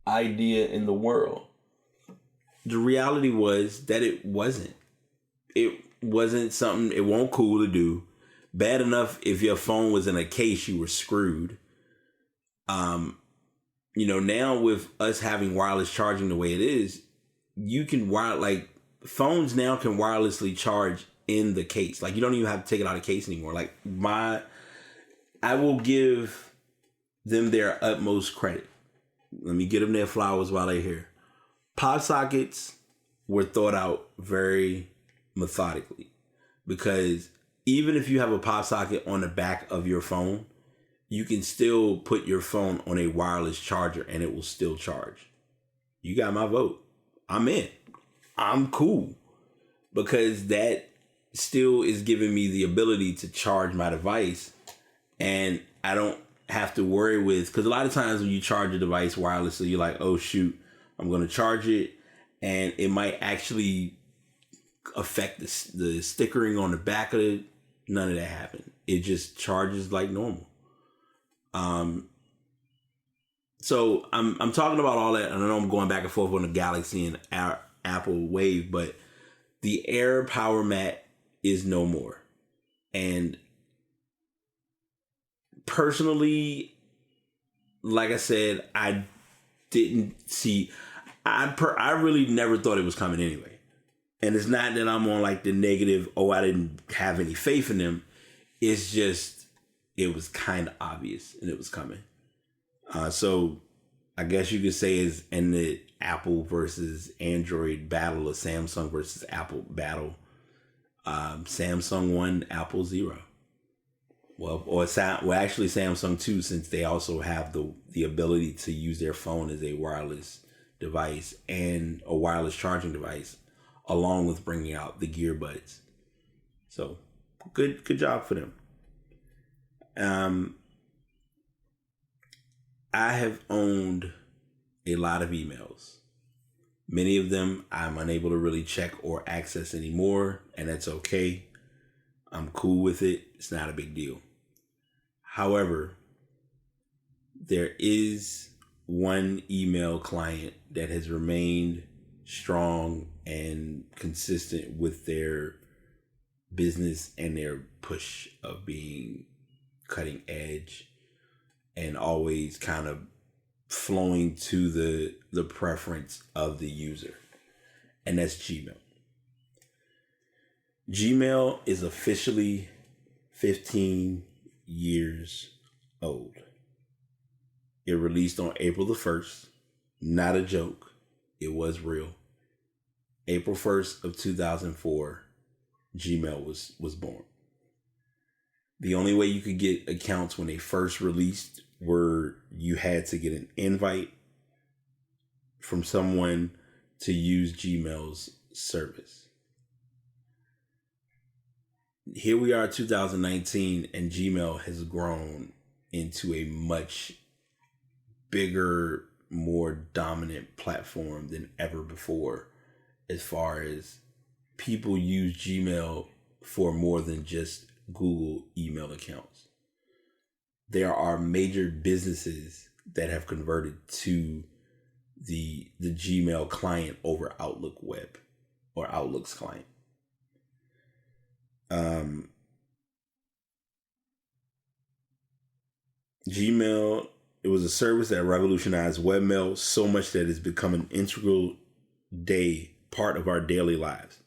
A: idea in the world. The reality was that it wasn't. It wasn't something, it wasn't cool to do. Bad enough if your phone was in a case, you were screwed. Now with us having wireless charging the way it is, you can phones now can wirelessly charge in the case. Like, you don't even have to take it out of the case anymore. Like, I will give them their utmost credit. Let me give them their flowers while they're here. Pop sockets were thought out very methodically, because even if you have a pop socket on the back of your phone, you can still put your phone on a wireless charger and it will still charge. You got my vote. I'm in. I'm cool, because that still is giving me the ability to charge my device, and I don't have to worry because a lot of times when you charge a device wirelessly, you're like, oh shoot, I'm going to charge it, and it might actually affect the stickering on the back of it. None of that happened. It just charges like normal. So I'm talking about all that, and I know I'm going back and forth on the Galaxy and Apple wave, but the Air Power Mat is no more. And personally, like I said, I really never thought it was coming anyway. And it's not that I'm on like the negative, I didn't have any faith in them. It's just, it was kind of obvious and it was coming. So I guess you could say is in the Apple versus Android battle, or Samsung versus Apple battle. Samsung won, Apple 0. Actually Samsung 2, since they also have the ability to use their phone as a wireless device and a wireless charging device, along with bringing out the earbuds. So good job for them. I have owned a lot of emails. Many of them I'm unable to really check or access anymore, and that's okay. I'm cool with it. It's not a big deal. However, there is one email client that has remained strong and consistent with their business and their push of being cutting edge and always kind of flowing to the preference of the user. And that's Gmail. Gmail is officially 15 years old. It released on April the 1st. Not a joke. It was real. April 1st of 2004, Gmail was born. The only way you could get accounts when they first released were you had to get an invite from someone to use Gmail's service. Here we are, 2019, and Gmail has grown into a much bigger, more dominant platform than ever before, as far as people use Gmail for more than just Google email accounts. There are major businesses that have converted to the Gmail client over Outlook Web or Outlook's client. Gmail, it was a service that revolutionized webmail so much that it's become an integral part of our daily lives.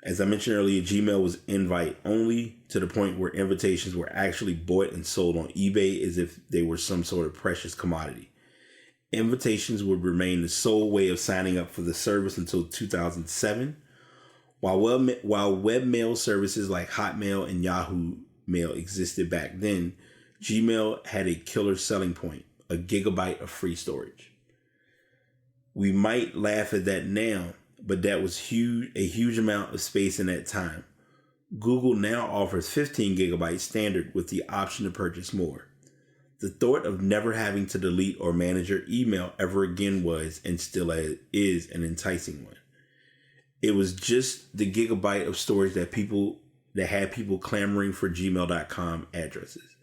A: As I mentioned earlier, Gmail was invite only, to the point where invitations were actually bought and sold on eBay as if they were some sort of precious commodity. Invitations would remain the sole way of signing up for the service until 2007. While webmail services like Hotmail and Yahoo Mail existed back then, Gmail had a killer selling point: a gigabyte of free storage. We might laugh at that now, but that was a huge amount of space in that time. Google now offers 15 gigabytes standard with the option to purchase more. The thought of never having to delete or manage your email ever again was, and still is, an enticing one. It was just the gigabyte of storage that had people clamoring for gmail.com addresses.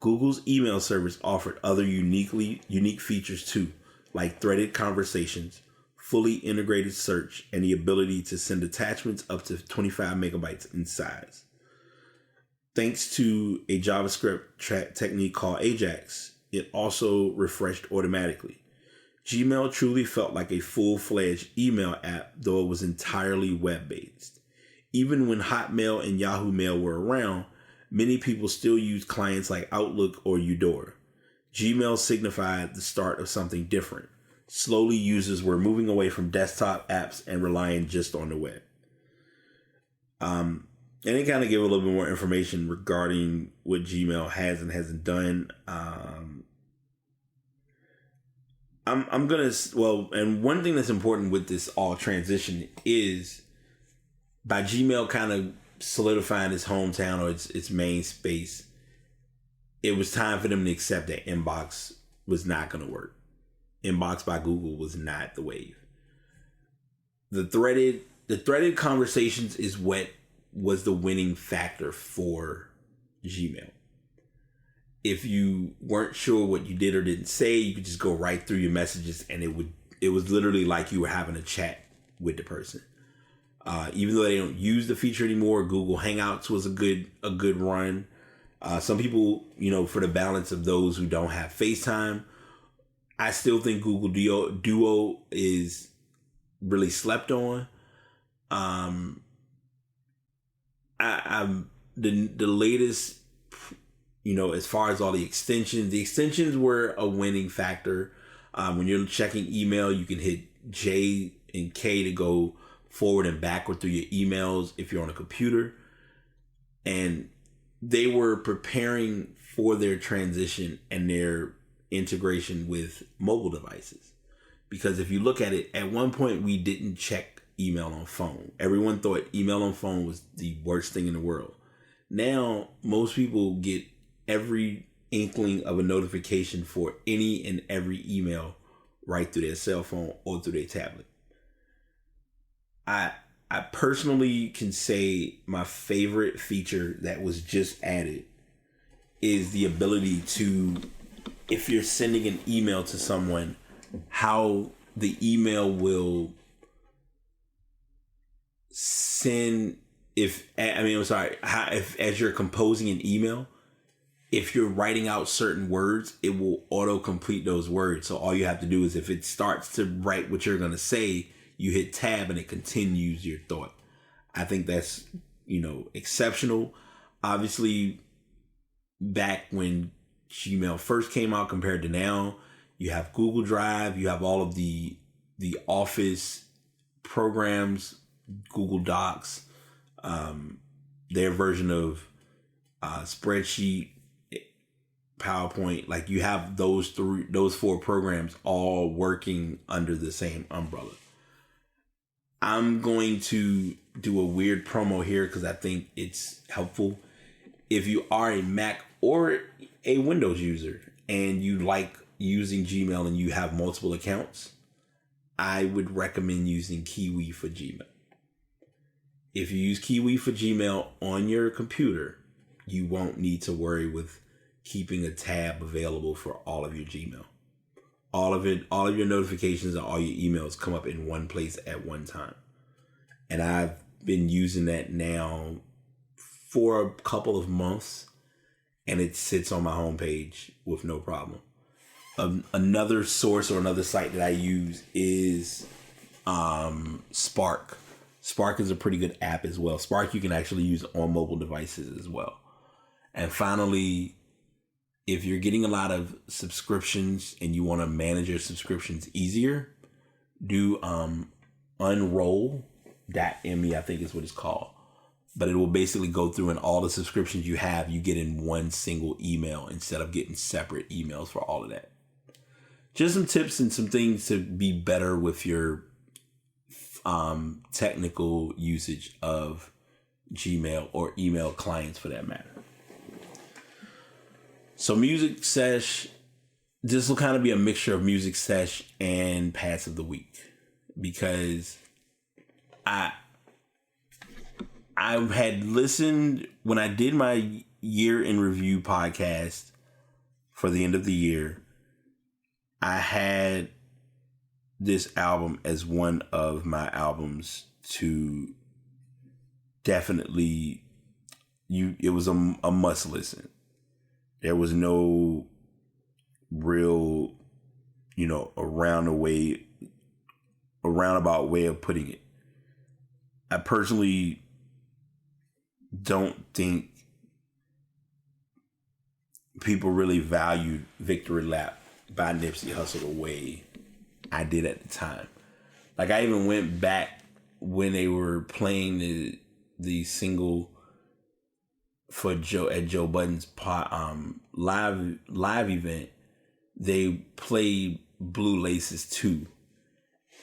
A: Google's email service offered other unique features too, like threaded conversations, fully integrated search, and the ability to send attachments up to 25 megabytes in size. Thanks to a JavaScript technique called Ajax, it also refreshed automatically. Gmail truly felt like a full-fledged email app, though it was entirely web-based. Even when Hotmail and Yahoo Mail were around, many people still used clients like Outlook or Eudora. Gmail signified the start of something different. Slowly, users were moving away from desktop apps and relying just on the web. And it kind of gave a little bit more information regarding what Gmail has and hasn't done. And one thing that's important with this all transition is, by Gmail kind of solidifying its hometown or its main space, it was time for them to accept that Inbox was not going to work. Inbox by Google was not the wave. The threaded conversations is what was the winning factor for Gmail. If you weren't sure what you did or didn't say, you could just go right through your messages, and it was literally like you were having a chat with the person. Even though they don't use the feature anymore, Google Hangouts was a good run. Some people, for the balance of those who don't have FaceTime, I still think Google Duo is really slept on. The latest, as far as all the extensions were a winning factor. When you're checking email, you can hit J and K to go forward and backward through your emails if you're on a computer. And they were preparing for their transition and their integration with mobile devices. Because if you look at it, at one point we didn't check email on phone. Everyone thought email on phone was the worst thing in the world. Now, most people get every inkling of a notification for any and every email right through their cell phone or through their tablet. I personally can say my favorite feature that was just added is the ability to, if you're sending an email to someone, how the email will send, if as you're composing an email, if you're writing out certain words, it will auto complete those words. So all you have to do is, if it starts to write what you're going to say, you hit tab and it continues your thought. I think that's, exceptional. Obviously, back when Gmail first came out compared to now, you have Google Drive, you have all of the Office programs, Google Docs, their version of spreadsheet, PowerPoint. Like, you have those four programs all working under the same umbrella. I'm going to do a weird promo here because I think it's helpful. If you are a Mac or a Windows user and you like using Gmail and you have multiple accounts, I would recommend using Kiwi for Gmail. If you use Kiwi for Gmail on your computer, you won't need to worry with keeping a tab available for all of your Gmail. All of your notifications and all your emails come up in one place at one time. And I've been using that now for a couple of months, and it sits on my homepage with no problem. Another source or another site that I use is Spark. Spark is a pretty good app as well. Spark you can actually use on mobile devices as well. And finally, if you're getting a lot of subscriptions and you want to manage your subscriptions easier, do unroll.me, I think is what it's called. But it will basically go through, and all the subscriptions you have, you get in one single email instead of getting separate emails for all of that. Just some tips and some things to be better with your technical usage of Gmail or email clients for that matter. So music sesh, this will kind of be a mixture of music sesh and pass of the week, because I had listened when I did my year in review podcast for the end of the year. I had this album as one of my albums to definitely, it was a must listen. There was no real, roundabout way of putting it. I personally don't think people really valued Victory Lap by Nipsey Hussle the way I did at the time. Like, I even went back when they were playing the single for Joe Budden's live event. They played Blue Laces 2.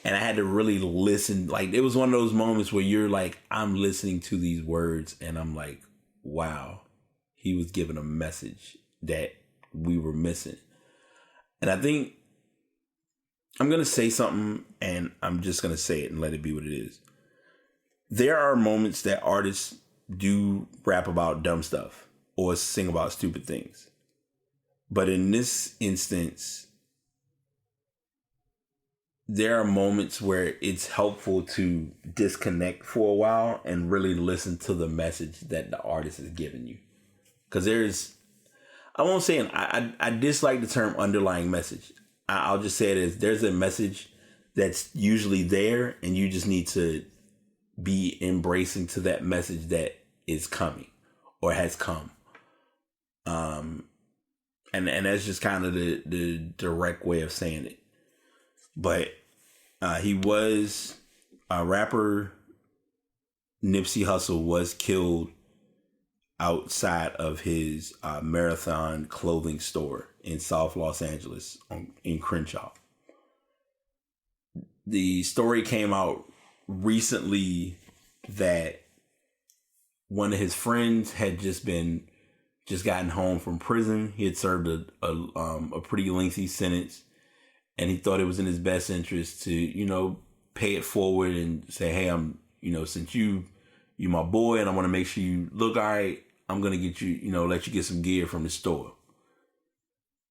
A: And I had to really listen. Like, it was one of those moments where you're like, I'm listening to these words and I'm like, wow, he was giving a message that we were missing. And I think I'm going to say something, and I'm just going to say it and let it be what it is. There are moments that artists do rap about dumb stuff or sing about stupid things. But in this instance, there are moments where it's helpful to disconnect for a while and really listen to the message that the artist is giving you. Because I won't say, I dislike the term underlying message. I'll just say it as, there's a message that's usually there, and you just need to be embracing to that message that is coming or has come. And that's just kind of the direct way of saying it. But rapper Nipsey Hussle was killed outside of his Marathon clothing store in South Los Angeles in Crenshaw. the story came out recently that one of his friends had just gotten home from prison. He had served a pretty lengthy sentence, and he thought it was in his best interest to, pay it forward and say, hey, I'm, since you my boy and I want to make sure you look all right, I'm going to get you, let you get some gear from the store.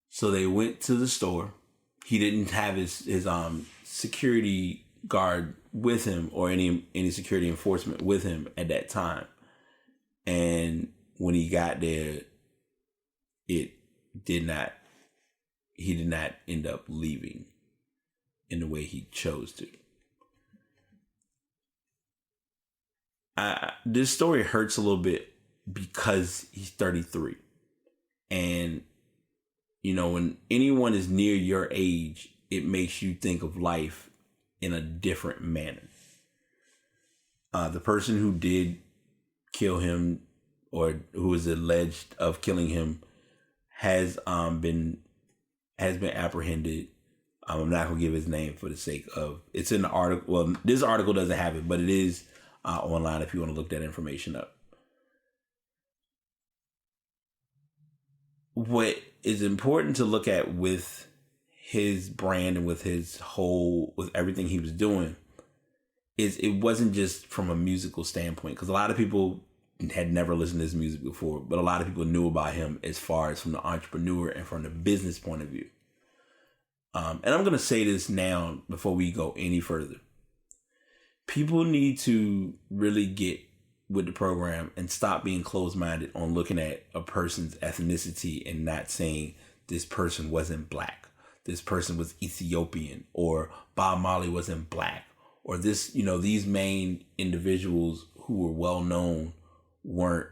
A: So they went to the store. He didn't have his security guard with him or any security enforcement with him at that time. And when he got there, he did not end up leaving in the way he chose to. This story hurts a little bit because he's 33. And, when anyone is near your age, it makes you think of life in a different manner. The person who did kill him, or who is alleged of killing him, has been apprehended. I'm not gonna give his name for the sake of it's in the article. Well, this article doesn't have it, but it is online if you want to look that information up. What is important to look at with his brand and with everything he was doing is it wasn't just from a musical standpoint, because a lot of people had never listened to his music before, but a lot of people knew about him as far as from the entrepreneur and from the business point of view. And I'm going to say this now before we go any further. People need to really get with the program and stop being closed-minded on looking at a person's ethnicity and not saying this person wasn't black, this person was Ethiopian, or Bob Marley wasn't black, or this, these main individuals who were well known weren't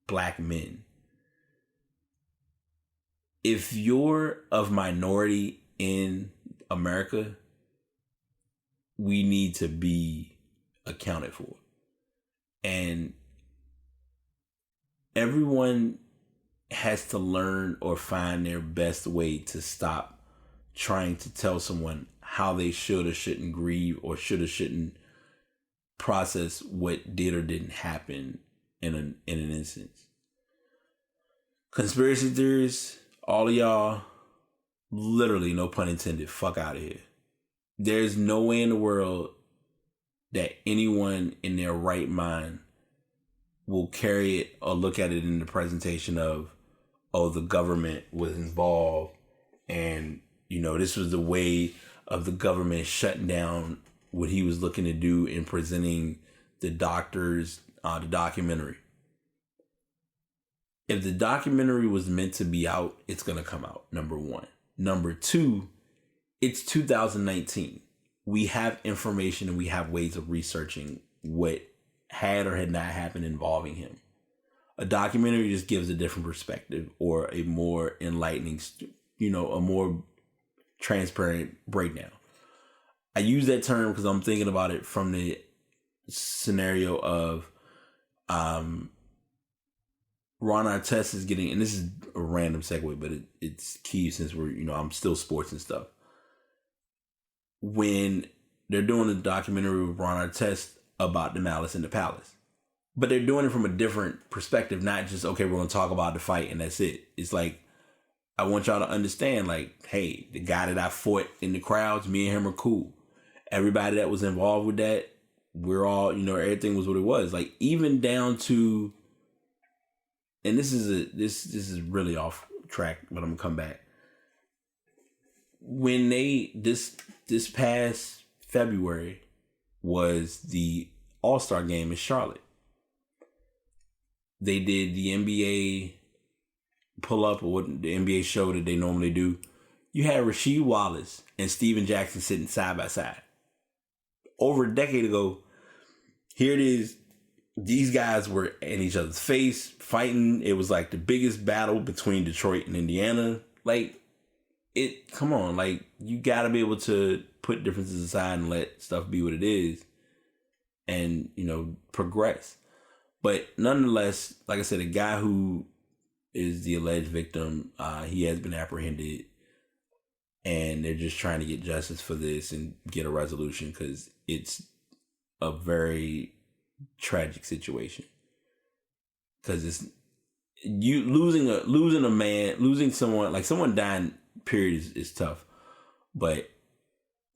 A: black men. If you're of minority in America, we need to be accounted for. And everyone has to learn or find their best way to stop trying to tell someone how they should or shouldn't grieve or should or shouldn't process what did or didn't happen in an instance. Conspiracy theories, all of y'all, literally, no pun intended, fuck out of here. There's no way in the world that anyone in their right mind will carry it or look at it in the presentation of, oh, the government was involved and, this was the way of the government shutting down what he was looking to do in presenting the doctors, the documentary. If the documentary was meant to be out, it's going to come out, number one. Number two, it's 2019. We have information and we have ways of researching what had or had not happened involving him. A documentary just gives a different perspective or a more enlightening, a more transparent breakdown. I use that term because I'm thinking about it from the scenario of Ron Artest is getting, and this is a random segue, but it's key since we're, I'm still sports and stuff. When they're doing a documentary with Ron Artest about the Malice in the Palace, but they're doing it from a different perspective, not just, okay, we're going to talk about the fight and that's it. It's like, I want y'all to understand, like, hey, the guy that I fought in the crowds, me and him are cool. Everybody that was involved with that, we're all, everything was what it was. Like, even down to, and this is really off track, but I'm gonna come back. When this past February was the All-Star game in Charlotte. They did the NBA pull up, or what the NBA show that they normally do. You had Rasheed Wallace and Steven Jackson sitting side by side. Over a decade ago, here it is. These guys were in each other's face, fighting. It was like the biggest battle between Detroit and Indiana. Like, come on, like, you gotta be able to put differences aside and let stuff be what it is and, progress. But nonetheless, like I said, a guy who is the alleged victim, he has been apprehended. and they're just trying to get justice for this and get a resolution because it's a very tragic situation. Because it's you losing someone, like someone dying. Period is tough, but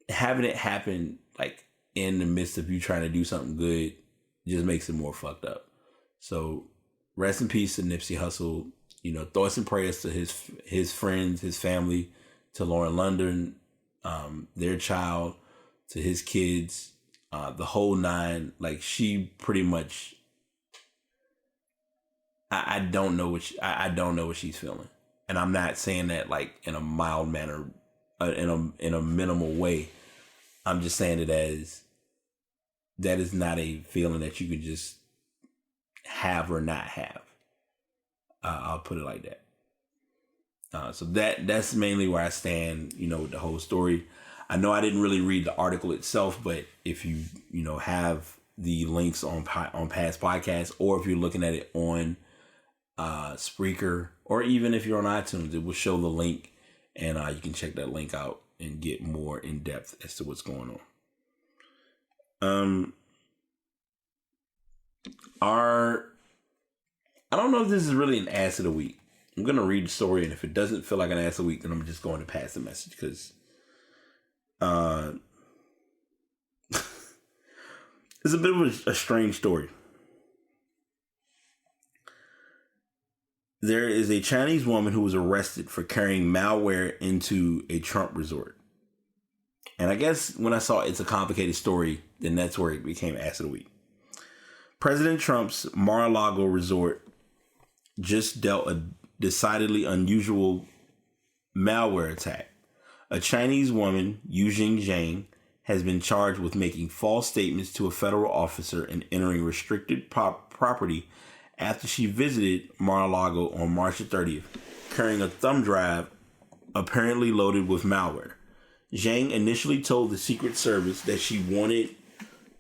A: having it happen like in the midst of you trying to do something good just makes it more fucked up. So rest in peace to Nipsey Hussle. Thoughts and prayers to his friends, his family, to Lauren London, their child, to his kids, the whole nine. Like, she pretty much, I don't know what she's feeling, and I'm not saying that like in a mild manner, in a minimal way. I'm just saying it as that is not a feeling that you can just have or not have. I'll put it like that. So that's mainly where I stand, with the whole story. I know I didn't really read the article itself, but if you have the links on past podcasts, or if you're looking at it on Spreaker, or even if you're on iTunes, it will show the link, and you can check that link out and get more in depth as to what's going on. I don't know if this is really an ass of the week. I'm going to read the story, and if it doesn't feel like an ass of the week, then I'm just going to pass the message, because it's a bit of a strange story. There is a Chinese woman who was arrested for carrying malware into a Trump resort. And I guess when I saw it's a complicated story, then that's where it became ass of the week. President Trump's Mar-a-Lago resort just dealt a decidedly unusual malware attack. A Chinese woman, Yujing Zhang, has been charged with making false statements to a federal officer and entering restricted property after she visited Mar-a-Lago on March 30th, carrying a thumb drive apparently loaded with malware. Zhang initially told the Secret Service that she wanted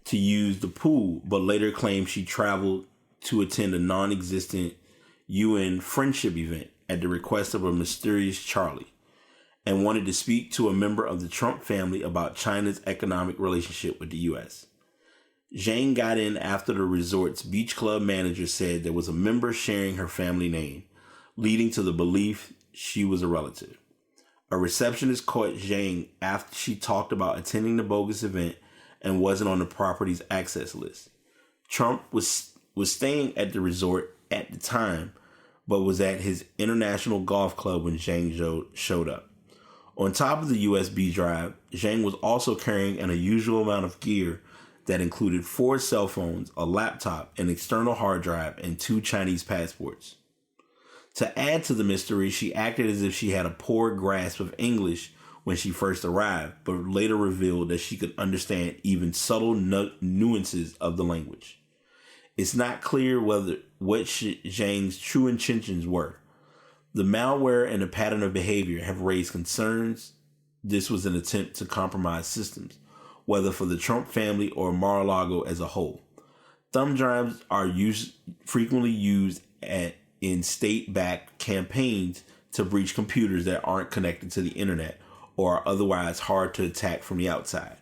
A: to use the pool, but later claimed she traveled to attend a non-existent UN friendship event at the request of a mysterious Charlie, and wanted to speak to a member of the Trump family about China's economic relationship with the U.S. Zhang got in after the resort's beach club manager said there was a member sharing her family name, leading to the belief she was a relative. A receptionist caught Zhang after she talked about attending the bogus event and wasn't on the property's access list. Trump was staying at the resort at the time, but was at his international golf club when Zhang showed up. On top of the USB drive, Zhang was also carrying an unusual amount of gear that included 4 cell phones, a laptop, an external hard drive, and 2 Chinese passports. To add to the mystery, she acted as if she had a poor grasp of English when she first arrived, but later revealed that she could understand even subtle nuances of the language. It's not clear what Zhang's true intentions were. The malware and the pattern of behavior have raised concerns this was an attempt to compromise systems, whether for the Trump family or Mar-a-Lago as a whole. Thumb drives are frequently used in state-backed campaigns to breach computers that aren't connected to the internet or are otherwise hard to attack from the outside.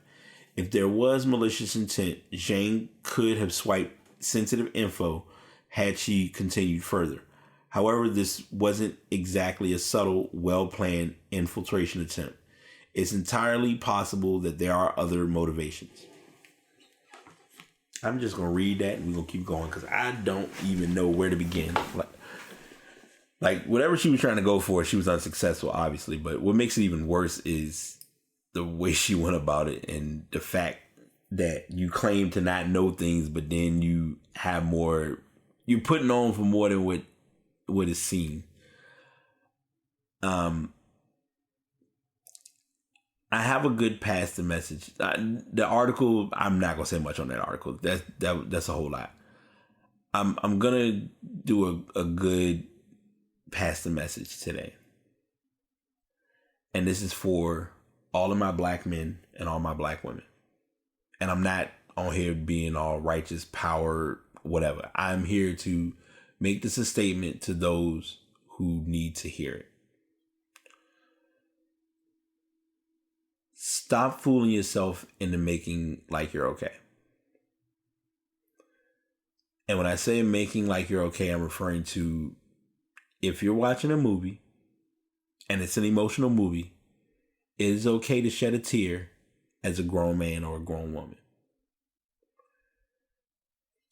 A: If there was malicious intent, Zhang could have swiped sensitive info had she continued further. However, this wasn't exactly a subtle, well-planned infiltration attempt. It's entirely possible that there are other motivations. I'm just going to read that and we're going to keep going because I don't even know where to begin. Like, whatever she was trying to go for, she was unsuccessful, obviously. But what makes it even worse is the way she went about it and the fact that you claim to not know things, but then you have more, you're putting on for more than what is seen. I have a good pass the message. The article, I'm not gonna say much on that article. That's a whole lot. I'm gonna do a good pass the message today, and this is for all of my black men and all my black women. And I'm not on here being all righteous, power, whatever. I'm here to make this a statement to those who need to hear it. Stop fooling yourself into making like you're okay. And when I say making like you're okay, I'm referring to if you're watching a movie and it's an emotional movie, it is okay to shed a tear as a grown man or a grown woman.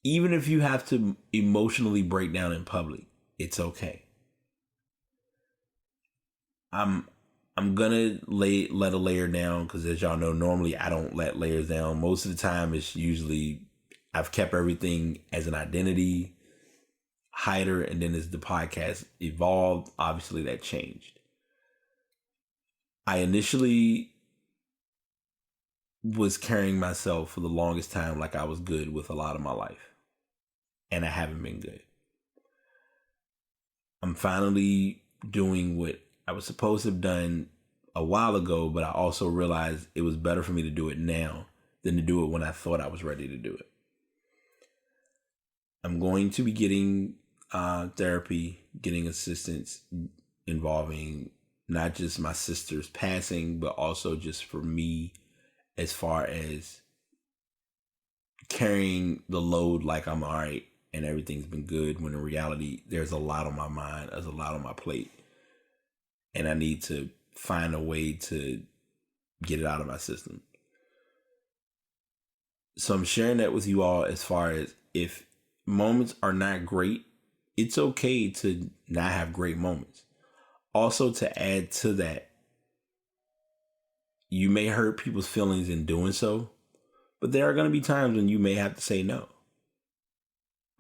A: Even if you have to emotionally break down in public, it's okay. I'm gonna let a layer down because, as y'all know, normally I don't let layers down. Most of the time, it's usually I've kept everything as an identity hider, and then as the podcast evolved, obviously that changed. I initially was carrying myself for the longest time like I was good with a lot of my life, and I haven't been good. I'm finally doing what I was supposed to have done a while ago, but I also realized it was better for me to do it now than to do it when I thought I was ready to do it. I'm going to be getting therapy, getting assistance involving not just my sister's passing, but also just for me as far as carrying the load like I'm all right and everything's been good, when in reality, there's a lot on my mind, there's a lot on my plate. And I need to find a way to get it out of my system. So I'm sharing that with you all as far as if moments are not great, it's okay to not have great moments. Also, to add to that, you may hurt people's feelings in doing so, but there are going to be times when you may have to say no.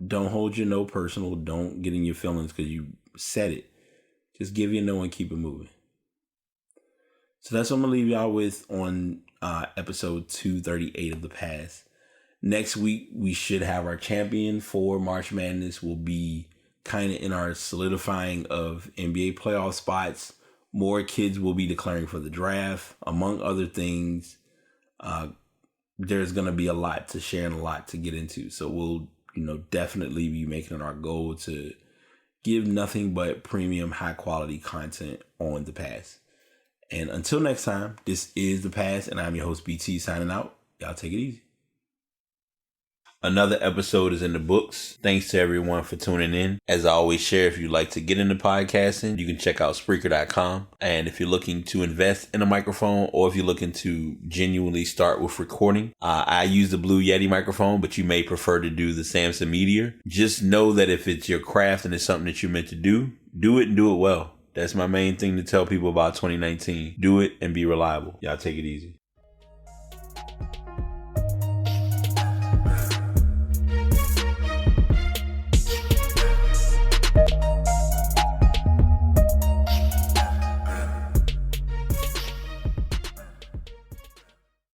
A: Don't hold your no personal. Don't get in your feelings because you said it. Just give your no and keep it moving. So that's what I'm going to leave y'all with on episode 238 of The Pass. Next week, we should have our champion for March Madness. Will be kind of in our solidifying of NBA playoff spots. More kids will be declaring for the draft. Among other things, there's going to be a lot to share and a lot to get into. So we'll, definitely be making it our goal to give nothing but premium, high quality content on The Pass. And until next time, this is The Pass, and I'm your host, BT, signing out. Y'all take it easy. Another episode is in the books. Thanks to everyone for tuning in. As I always share, if you'd like to get into podcasting, you can check out Spreaker.com. And if you're looking to invest in a microphone, or if you're looking to genuinely start with recording, I use the Blue Yeti microphone, but you may prefer to do the Samson Meteor. Just know that if it's your craft and it's something that you're meant to do it and do it well. That's my main thing to tell people about 2019. Do it and be reliable. Y'all take it easy.